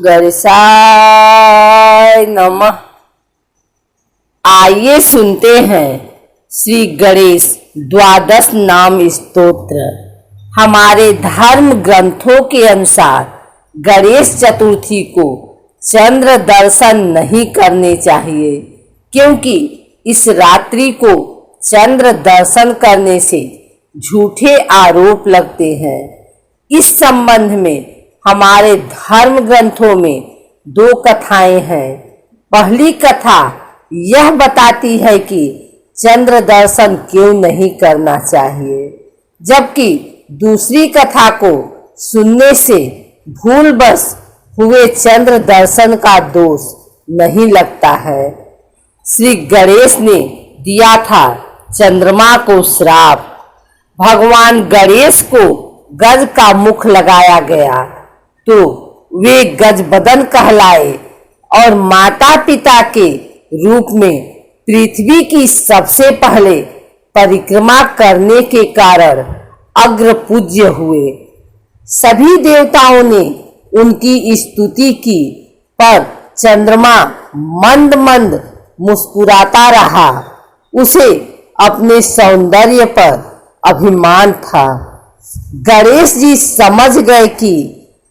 गणेशाय नमः। आइए सुनते हैं श्री गणेश द्वादश नाम स्तोत्र। हमारे धर्म ग्रंथों के अनुसार गणेश चतुर्थी को चंद्र दर्शन नहीं करने चाहिए, क्योंकि इस रात्रि को चंद्र दर्शन करने से झूठे आरोप लगते हैं। इस संबंध में हमारे धर्म ग्रंथों में दो कथाएं हैं। पहली कथा यह बताती है कि चंद्र दर्शन क्यों नहीं करना चाहिए, जबकि दूसरी कथा को सुनने से भूलवश हुए चंद्र दर्शन का दोष नहीं लगता है। श्री गणेश ने दिया था चंद्रमा को श्राप। भगवान गणेश को गज का मुख लगाया गया तो वे गज बदन कहलाए और माता पिता के रूप में पृथ्वी की सबसे पहले परिक्रमा करने के कारण अग्र पूज्य हुए। सभी देवताओं ने उनकी स्तुति की, पर चंद्रमा मंद मंद मुस्कुराता रहा। उसे अपने सौंदर्य पर अभिमान था। गणेश जी समझ गए कि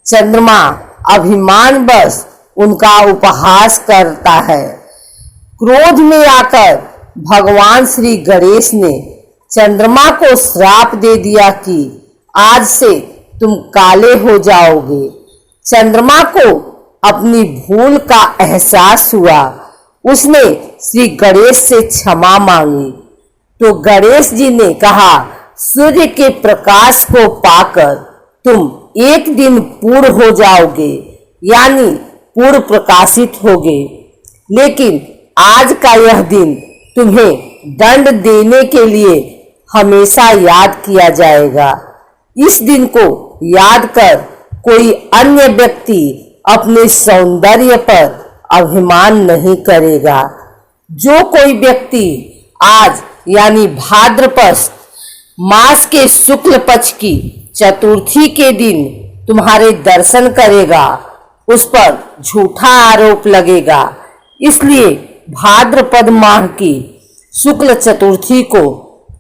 चंद्रमा अभिमानवश उनका उपहास करता है। क्रोध में आकर भगवान श्री गणेश ने चंद्रमा को श्राप दे दिया कि आज से तुम काले हो जाओगे। चंद्रमा को अपनी भूल का एहसास हुआ। उसने श्री गणेश से क्षमा मांगी तो गणेश जी ने कहा, सूर्य के प्रकाश को पाकर तुम एक दिन पूर्ण हो जाओगे, यानी पूर्ण प्रकाशित होगे। लेकिन आज का यह दिन तुम्हें दंड देने के लिए हमेशा याद किया जाएगा। इस दिन को याद कर कोई अन्य व्यक्ति अपने सौंदर्य पर अभिमान नहीं करेगा। जो कोई व्यक्ति आज यानी भाद्रपद मास के शुक्ल पक्ष की चतुर्थी के दिन तुम्हारे दर्शन करेगा, उस पर झूठा आरोप लगेगा। इसलिए भाद्रपद माह की शुक्ल चतुर्थी को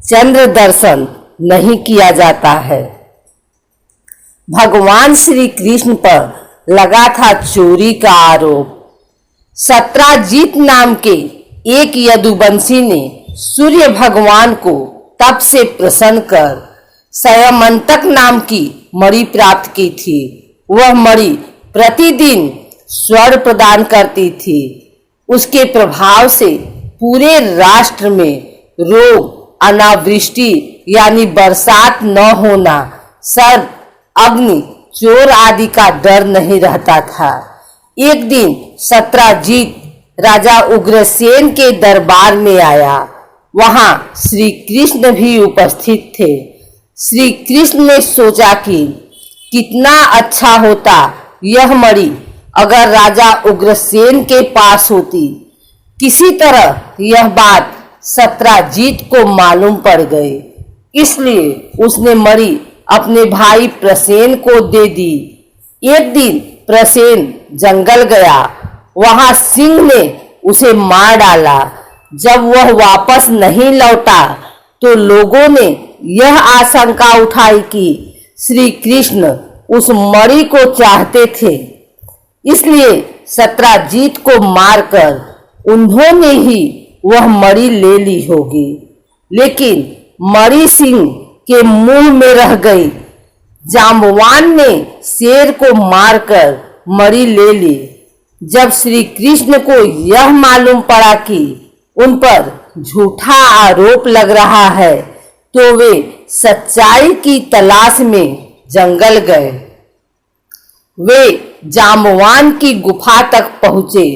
चंद्र दर्शन नहीं किया जाता है। भगवान श्री कृष्ण पर लगा था चोरी का आरोप। सत्राजीत नाम के एक यदुवंशी ने सूर्य भगवान को तप से प्रसन्न कर संयमंतक नाम की मणि प्राप्त की थी। वह मणि प्रतिदिन स्वर्ण प्रदान करती थी। उसके प्रभाव से पूरे राष्ट्र में रोग, अनावृष्टि यानी बरसात न होना, सर्प, अग्नि, चोर आदि का डर नहीं रहता था। एक दिन सत्राजीत राजा उग्रसेन के दरबार में आया। वहां श्री कृष्ण भी उपस्थित थे। श्री कृष्ण ने सोचा कि कितना अच्छा होता यह मणि अगर राजा उग्रसेन के पास होती। किसी तरह यह बात सत्राजीत को मालूम पड़ गई, इसलिए उसने मणि अपने भाई प्रसेन को दे दी। एक दिन प्रसेन जंगल गया। वहां सिंह ने उसे मार डाला। जब वह वापस नहीं लौटा तो लोगों ने यह आशंका उठाई कि श्री कृष्ण उस मणि को चाहते थे, इसलिए सत्राजीत को मारकर उन्होंने ही वह मणि ले ली होगी। लेकिन मणि सिंह के मुंह में रह गई। जांबवान ने शेर को मारकर मणि ले ली। जब श्री कृष्ण को यह मालूम पड़ा कि उन पर झूठा आरोप लग रहा है, तो वे सच्चाई की तलाश में जंगल गए। वे जांबवान की गुफा तक पहुंचे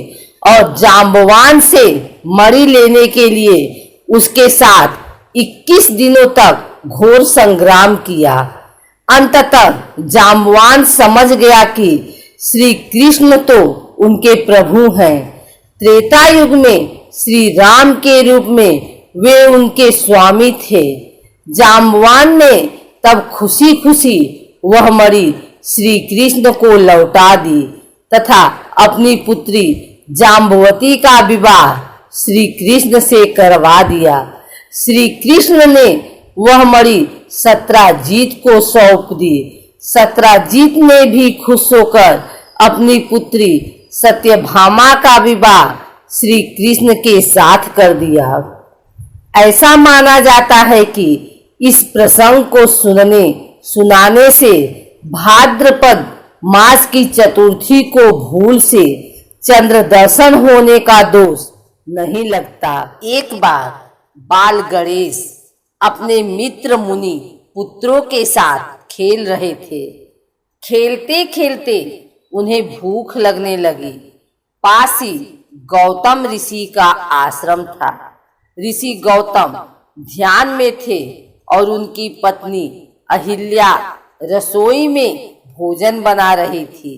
और जांबवान से मणि लेने के लिए उसके साथ 21 दिनों तक घोर संग्राम किया। अंततः जांबवान समझ गया कि श्री कृष्ण तो उनके प्रभु हैं। त्रेता युग में श्री राम के रूप में वे उनके स्वामी थे। जांबवान ने तब खुशी खुशी वह मणि श्री कृष्ण को लौटा दी तथा अपनी पुत्री जाम्बवती का विवाह श्री कृष्ण से करवा दिया। श्री कृष्ण ने वह मणि सत्यजीत को सौंप दी। सत्यजीत ने भी खुश होकर अपनी पुत्री सत्यभामा का विवाह श्री कृष्ण के साथ कर दिया। ऐसा माना जाता है कि इस प्रसंग को सुनाने से भाद्रपद मास की चतुर्थी को भूल से चंद्र दर्शन होने का दोष नहीं लगता। एक बार बाल गणेश अपने मित्र मुनि पुत्रों के साथ खेल रहे थे। खेलते खेलते उन्हें भूख लगने लगी। पास ही गौतम ऋषि का आश्रम था। ऋषि गौतम ध्यान में थे और उनकी पत्नी अहिल्या रसोई में भोजन बना रही थी।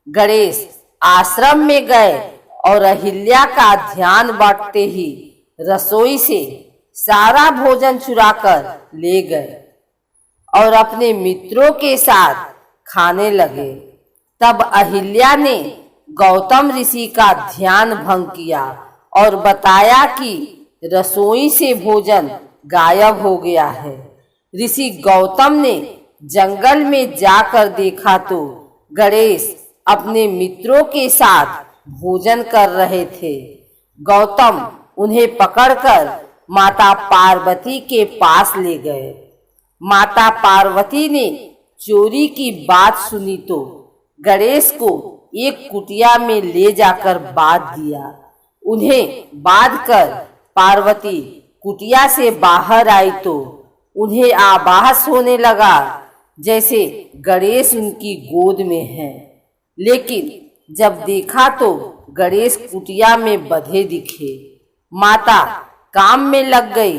गणेश आश्रम में गए और अहिल्या का ध्यान बांटते ही रसोई से सारा भोजन चुराकर ले गए और अपने मित्रों के साथ खाने लगे। तब अहिल्या ने गौतम ऋषि का ध्यान भंग किया और बताया कि रसोई से भोजन गायब हो गया है। ऋषि गौतम ने जंगल में जाकर देखा तो गणेश अपने मित्रों के साथ भोजन कर रहे थे। गौतम उन्हें पकड़कर माता पार्वती के पास ले गए। माता पार्वती ने चोरी की बात सुनी तो गणेश को एक कुटिया में ले जाकर बांध दिया। उन्हें बांधकर पार्वती कुटिया से बाहर आई तो उन्हें आभास होने लगा जैसे गणेश उनकी गोद में है। लेकिन जब देखा तो गणेश कुटिया में बंधे दिखे। माता काम में लग गई।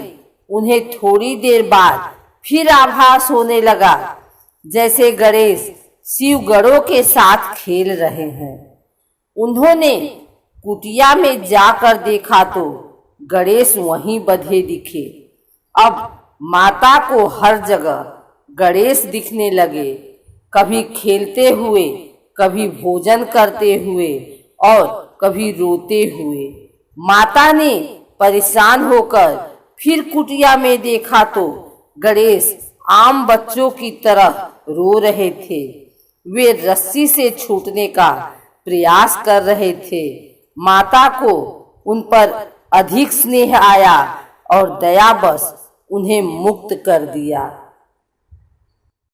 उन्हें थोड़ी देर बाद फिर आभास होने लगा जैसे गणेश शिव गणों के साथ खेल रहे हैं। उन्होंने कुटिया में जाकर देखा तो गणेश वहीं बंधे दिखे। अब माता को हर जगह गणेश दिखने लगे, कभी खेलते हुए, कभी भोजन करते हुए और कभी रोते हुए। माता ने परेशान होकर फिर कुटिया में देखा तो गणेश आम बच्चों की तरह रो रहे थे। वे रस्सी से छूटने का प्रयास कर रहे थे। माता को उन पर अधिक स्नेह आया और दयावश उन्हें मुक्त कर दिया।